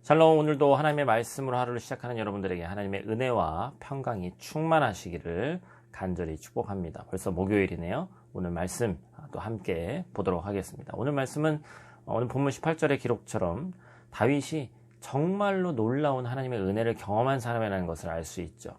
샬롬. 오늘도 하나님의 말씀으로 하루를 시작하는 여러분들에게 하나님의 은혜와 평강이 충만하시기를 간절히 축복합니다. 벌써 목요일이네요. 오늘 말씀 또 함께 보도록 하겠습니다. 오늘 말씀은 오늘 본문 18절의 기록처럼 다윗이 정말로 놀라운 하나님의 은혜를 경험한 사람이라는 것을 알 수 있죠.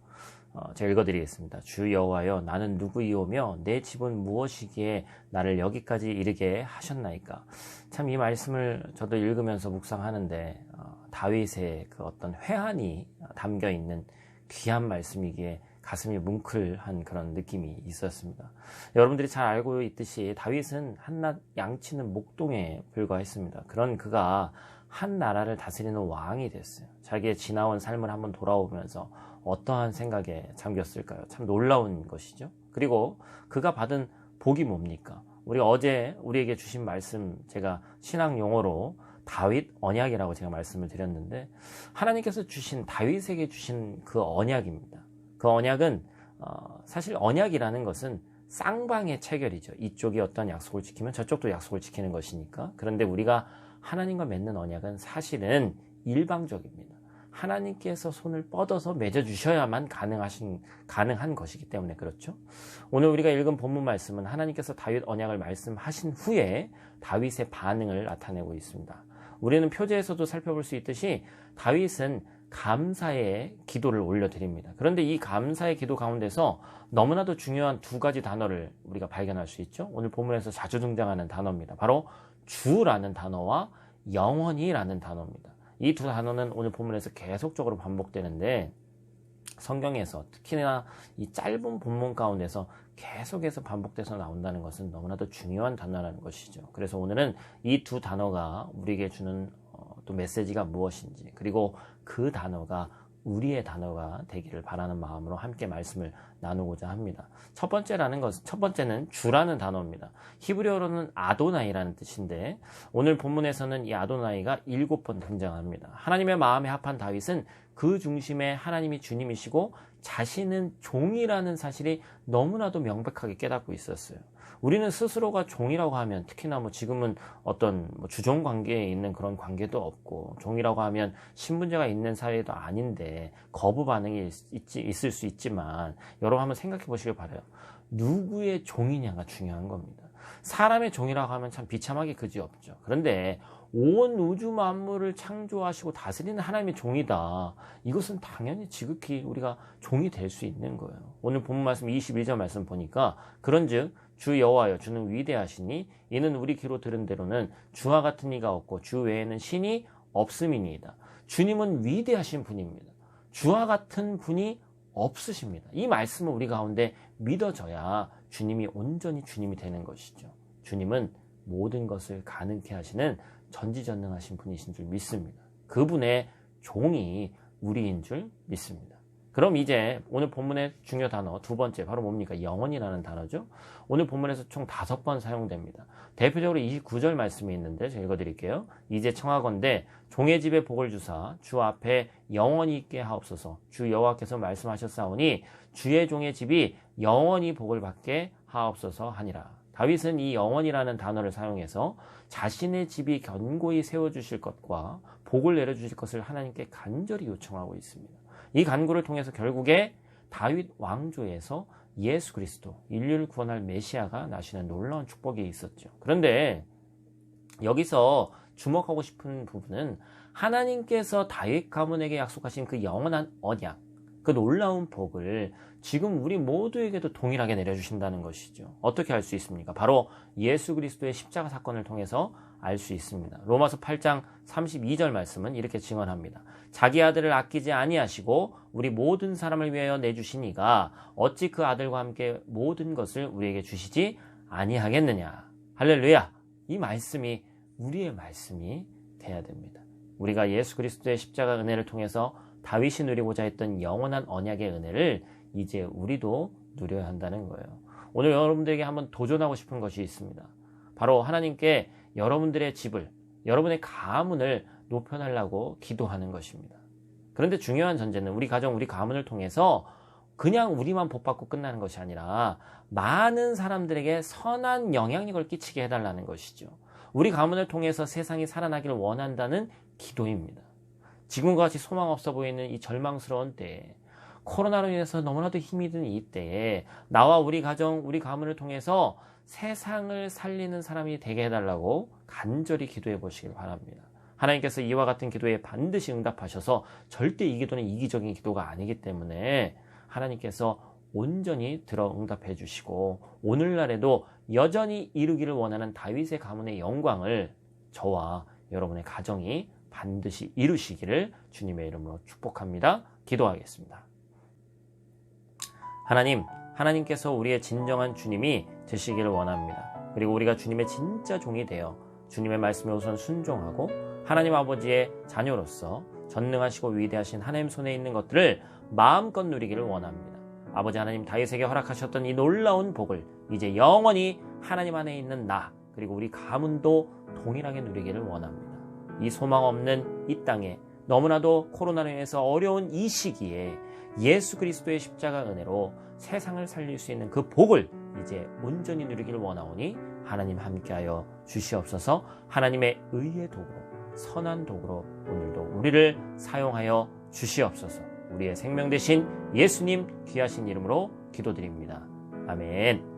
제가 읽어드리겠습니다. 주 여호와여, 나는 누구이오며 내 집은 무엇이기에 나를 여기까지 이르게 하셨나이까. 참 이 말씀을 저도 읽으면서 묵상하는데 다윗의 그 어떤 회한이 담겨 있는 귀한 말씀이기에 가슴이 뭉클한 그런 느낌이 있었습니다. 여러분들이 잘 알고 있듯이 다윗은 한낱 양치는 목동에 불과했습니다. 그런 그가 한 나라를 다스리는 왕이 됐어요. 자기의 지나온 삶을 한번 돌아오면서 어떠한 생각에 잠겼을까요? 참 놀라운 것이죠. 그리고 그가 받은 복이 뭡니까? 우리가 어제 우리에게 주신 말씀, 제가 신학 용어로 다윗 언약이라고 제가 말씀을 드렸는데, 하나님께서 주신, 다윗에게 주신 그 언약입니다. 그 언약은 사실 언약이라는 것은 쌍방의 체결이죠. 이쪽이 어떤 약속을 지키면 저쪽도 약속을 지키는 것이니까. 그런데 우리가 하나님과 맺는 언약은 사실은 일방적입니다. 하나님께서 손을 뻗어서 맺어주셔야만 가능한 것이기 때문에 그렇죠. 오늘 우리가 읽은 본문 말씀은 하나님께서 다윗 언약을 말씀하신 후에 다윗의 반응을 나타내고 있습니다. 우리는 표제에서도 살펴볼 수 있듯이 다윗은 감사의 기도를 올려드립니다. 그런데 이 감사의 기도 가운데서 너무나도 중요한 두 가지 단어를 우리가 발견할 수 있죠. 오늘 본문에서 자주 등장하는 단어입니다. 바로 주라는 단어와 영원히라는 단어입니다. 이 두 단어는 오늘 본문에서 계속적으로 반복되는데, 성경에서 특히나 이 짧은 본문 가운데서 계속해서 반복돼서 나온다는 것은 너무나도 중요한 단어라는 것이죠. 그래서 오늘은 이 두 단어가 우리에게 주는 또 메시지가 무엇인지, 그리고 그 단어가 우리의 단어가 되기를 바라는 마음으로 함께 말씀을 나누고자 합니다. 첫 번째는 주라는 단어입니다. 히브리어로는 아도나이라는 뜻인데, 오늘 본문에서는 이 아도나이가 7번 등장합니다. 하나님의 마음에 합한 다윗은 그 중심에 하나님이 주님이시고 자신은 종이라는 사실이 너무나도 명백하게 깨닫고 있었어요. 우리는 스스로가 종이라고 하면, 특히나 지금은 어떤 주종 관계에 있는 그런 관계도 없고, 종이라고 하면 신분제가 있는 사회도 아닌데 거부 반응이 있을 수 있지만, 여러분 한번 생각해 보시길 바라요. 누구의 종이냐가 중요한 겁니다. 사람의 종이라고 하면 참 비참하게 그지없죠. 그런데 온 우주 만물을 창조하시고 다스리는 하나님의 종이다. 이것은 당연히 지극히 우리가 종이 될 수 있는 거예요. 오늘 본문 말씀 21절 말씀 보니까, 그런즉 주 여호와여, 주는 위대하시니 이는 우리 귀로 들은 대로는 주와 같은 이가 없고 주 외에는 신이 없음이니이다. 주님은 위대하신 분입니다. 주와 같은 분이 없으십니다. 이 말씀을 우리 가운데 믿어져야 주님이 온전히 주님이 되는 것이죠. 주님은 모든 것을 가능케 하시는 전지전능하신 분이신 줄 믿습니다. 그분의 종이 우리인 줄 믿습니다. 그럼 이제 오늘 본문의 중요 단어 두 번째, 바로 뭡니까? 영원이라는 단어죠. 오늘 본문에서 총 5번 사용됩니다. 대표적으로 29절 말씀이 있는데 제가 읽어드릴게요. 이제 청하건대 종의 집에 복을 주사 주 앞에 영원히 있게 하옵소서. 주 여호와께서 말씀하셨사오니 주의 종의 집이 영원히 복을 받게 하옵소서 하니라. 다윗은 이 영원이라는 단어를 사용해서 자신의 집이 견고히 세워주실 것과 복을 내려주실 것을 하나님께 간절히 요청하고 있습니다. 이 간구를 통해서 결국에 다윗 왕조에서 예수 그리스도, 인류를 구원할 메시아가 나시는 놀라운 축복이 있었죠. 그런데 여기서 주목하고 싶은 부분은 하나님께서 다윗 가문에게 약속하신 그 영원한 언약, 그 놀라운 복을 지금 우리 모두에게도 동일하게 내려주신다는 것이죠. 어떻게 알 수 있습니까? 바로 예수 그리스도의 십자가 사건을 통해서 알 수 있습니다. 로마서 8장 32절 말씀은 이렇게 증언합니다. 자기 아들을 아끼지 아니하시고 우리 모든 사람을 위하여 내주시니가 어찌 그 아들과 함께 모든 것을 우리에게 주시지 아니하겠느냐. 할렐루야. 이 말씀이 우리의 말씀이 돼야 됩니다. 우리가 예수 그리스도의 십자가 은혜를 통해서 다윗이 누리고자 했던 영원한 언약의 은혜를 이제 우리도 누려야 한다는 거예요. 오늘 여러분들에게 한번 도전하고 싶은 것이 있습니다. 바로 하나님께 여러분들의 집을, 여러분의 가문을 높여달라고 기도하는 것입니다. 그런데 중요한 전제는 우리 가정, 우리 가문을 통해서 그냥 우리만 복받고 끝나는 것이 아니라 많은 사람들에게 선한 영향력을 끼치게 해달라는 것이죠. 우리 가문을 통해서 세상이 살아나기를 원한다는 기도입니다. 지금과 같이 소망 없어 보이는 이 절망스러운 때에, 코로나로 인해서 너무나도 힘이 든 이 때에 나와 우리 가정, 우리 가문을 통해서 세상을 살리는 사람이 되게 해달라고 간절히 기도해 보시길 바랍니다. 하나님께서 이와 같은 기도에 반드시 응답하셔서 절대 이 기도는 이기적인 기도가 아니기 때문에 하나님께서 온전히 들어 응답해 주시고 오늘날에도 여전히 이루기를 원하는 다윗의 가문의 영광을 저와 여러분의 가정이 반드시 이루시기를 주님의 이름으로 축복합니다. 기도하겠습니다. 하나님께서 우리의 진정한 주님이 되시기를 원합니다. 그리고 우리가 주님의 진짜 종이 되어 주님의 말씀에 우선 순종하고 하나님 아버지의 자녀로서 전능하시고 위대하신 하나님 손에 있는 것들을 마음껏 누리기를 원합니다. 아버지 하나님, 다윗에게 허락하셨던 이 놀라운 복을 이제 영원히 하나님 안에 있는 나 그리고 우리 가문도 동일하게 누리기를 원합니다. 이 소망 없는 이 땅에 너무나도 코로나로 인해서 어려운 이 시기에 예수 그리스도의 십자가 은혜로 세상을 살릴 수 있는 그 복을 이제 온전히 누리기를 원하오니 하나님 함께하여 주시옵소서. 하나님의 의의 도구로, 선한 도구로 오늘도 우리를 사용하여 주시옵소서. 우리의 생명 되신 예수님 귀하신 이름으로 기도드립니다. 아멘.